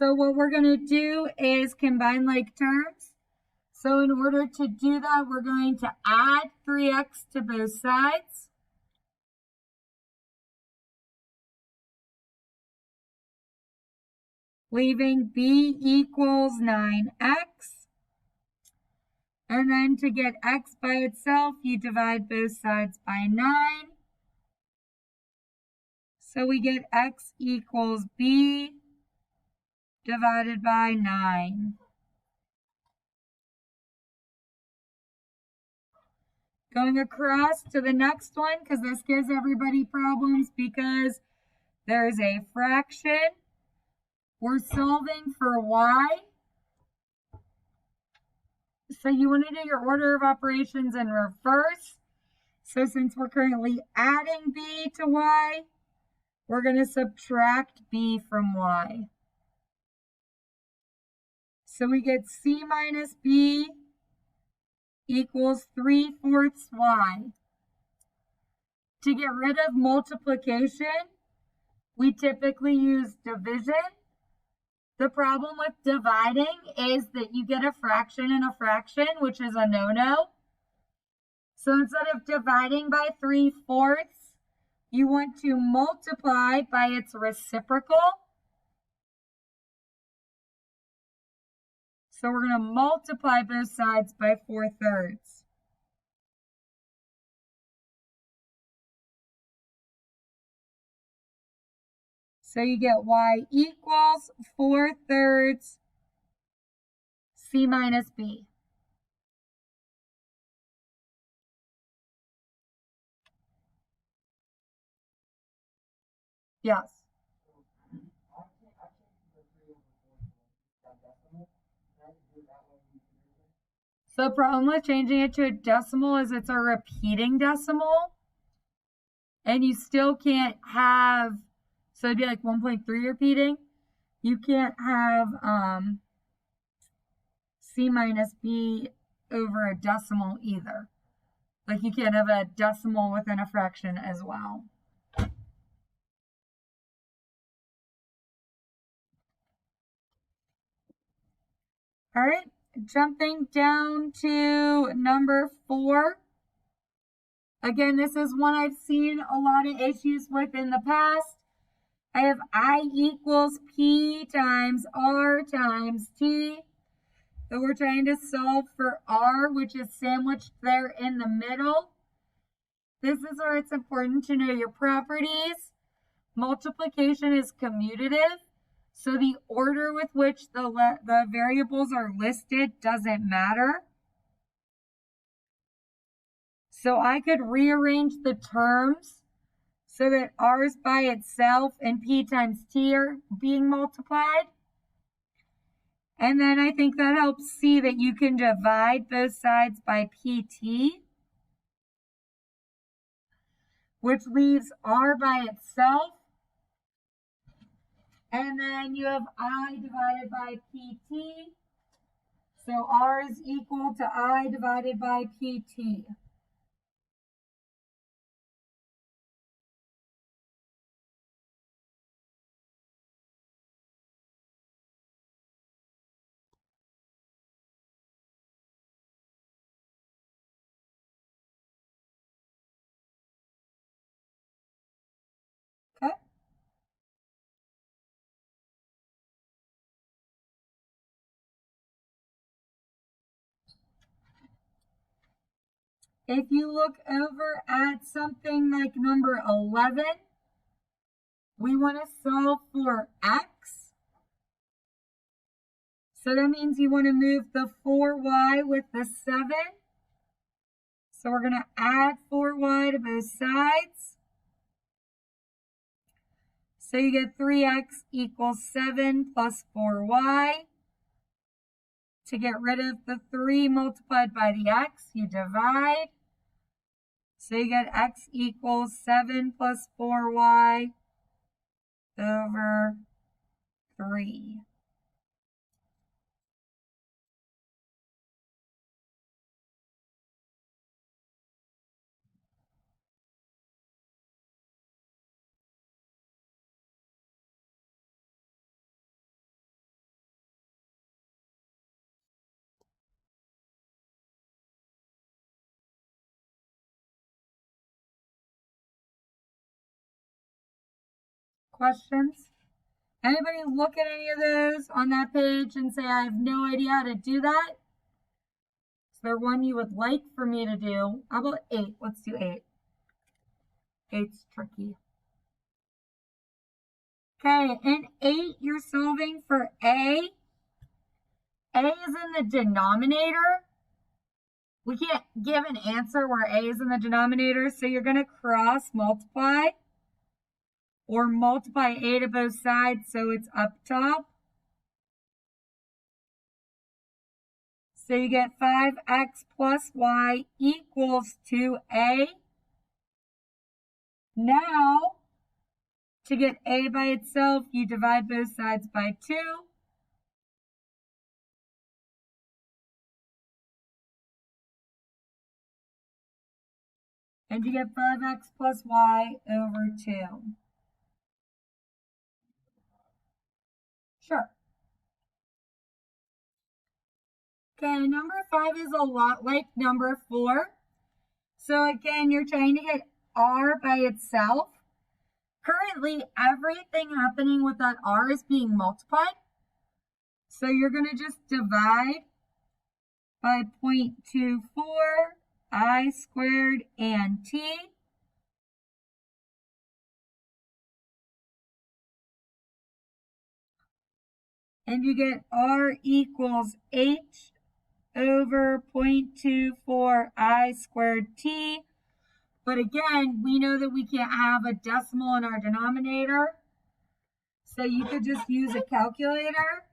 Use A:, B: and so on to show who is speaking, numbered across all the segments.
A: So what we're going to do is combine like terms. So in order to do that, we're going to add 3x to both sides. Leaving b equals 9x. And then to get x by itself, you divide both sides by 9. So we get x equals b divided by 9. Going across to the next one, because this gives everybody problems because there is a fraction. We're solving for y. So you want to do your order of operations in reverse. So since we're currently adding b to y, we're going to subtract b from y. So we get c minus b equals 3/4 y. To get rid of multiplication, we typically use division. The problem with dividing is that you get a fraction in a fraction, which is a no-no. So instead of dividing by 3/4, you want to multiply by its reciprocal. So we're going to multiply both sides by 4/3. So you get y equals 4/3 c minus b. Yes. So the problem with changing it to a decimal is it's a repeating decimal. And you still can't have, so it'd be like 1.3 repeating. You can't have c minus b over a decimal either. Like you can't have a decimal within a fraction as well. All right, jumping down to number 4. Again, this is one I've seen a lot of issues with in the past. I have I equals P times R times T. So we're trying to solve for R, which is sandwiched there in the middle. This is where it's important to know your properties. Multiplication is commutative, so the order with which the variables are listed doesn't matter. So I could rearrange the terms so that R is by itself and P times T are being multiplied. And then I think that helps see that you can divide both sides by PT, which leaves R by itself. And then you have I divided by PT. So R is equal to I divided by PT. Okay. If you look over at something like number 11, we want to solve for x. So that means you want to move the 4y with the 7. So we're going to add 4y to both sides. So you get 3x equals 7 plus 4y. To get rid of the 3 multiplied by the x, you divide. So you get x equals 7 plus 4y over 3. questions? Anybody look at any of those on that page and say, I have no idea how to do that? Is there one you would like for me to do? How about 8? Let's do 8. 8's tricky. Okay, in 8, you're solving for A. A is in the denominator. We can't give an answer where A is in the denominator, so you're going to cross multiply or multiply A to both sides so it's up top. So you get 5x plus y equals 2a. Now, to get a by itself, you divide both sides by 2. And you get 5x plus y over 2. Sure. Okay, number 5 is a lot like number 4. So again, you're trying to get r by itself. Currently, everything happening with that r is being multiplied. So you're going to just divide by 0.24 I squared and t. And you get r equals h over 0.24 I squared t. But again, we know that we can't have a decimal in our denominator. So you could just use a calculator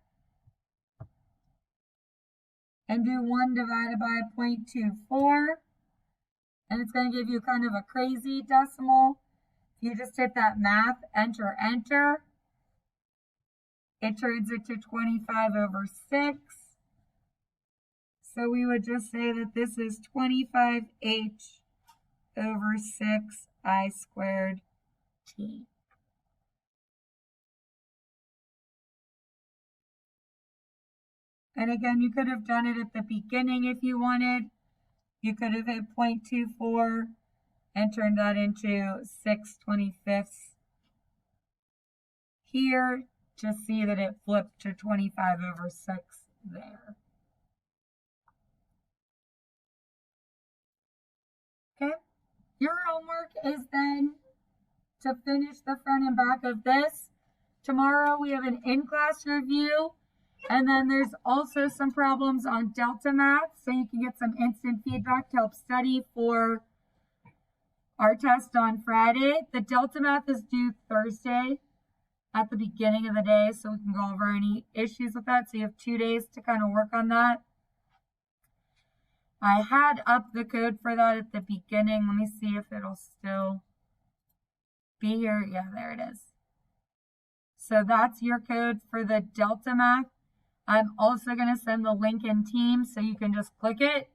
A: and do 1 divided by 0.24. And it's going to give you kind of a crazy decimal. If you just hit that math, enter, enter, it turns it to 25 over 6. So we would just say that this is 25h over 6 I squared t. And again, you could have done it at the beginning if you wanted. You could have hit 0.24 and turned that into 6/25 here to see that it flipped to 25 over 6 there. Okay, your homework is then to finish the front and back of this. Tomorrow we have an in-class review, and then there's also some problems on Delta Math, so you can get some instant feedback to help study for our test on Friday. The Delta Math is due Thursday at the beginning of the day, so we can go over any issues with that. So you have 2 days to kind of work on that. I had up the code for that at the beginning. Let me see if it'll still be here. Yeah, there it is. So that's your code for the Delta Math. I'm also going to send the link in Teams so you can just click it.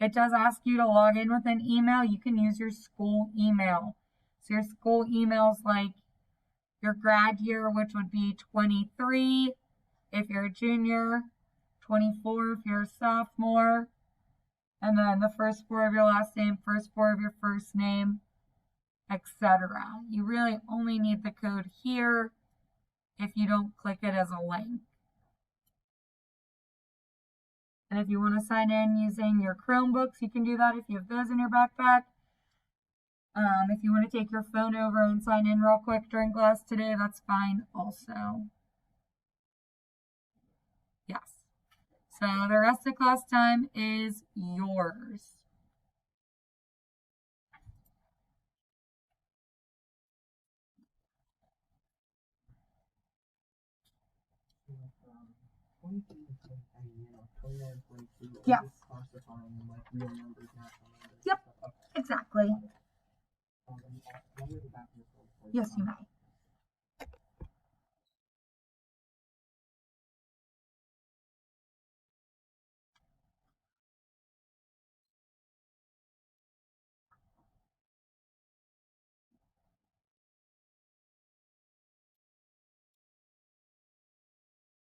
A: It does ask you to log in with an email. You can use your school email. So your school email is like your grad year, which would be 23 if you're a junior, 24 if you're a sophomore, and then the first 4 of your last name, first 4 of your first name, etc. You really only need the code here if you don't click it as a link. And if you want to sign in using your Chromebooks, you can do that if you have those in your backpack. If you want to take your phone over and sign in real quick during class today, that's fine also. Yes. So the rest of class time is yours. Yeah. Yep, exactly. Yes, you may.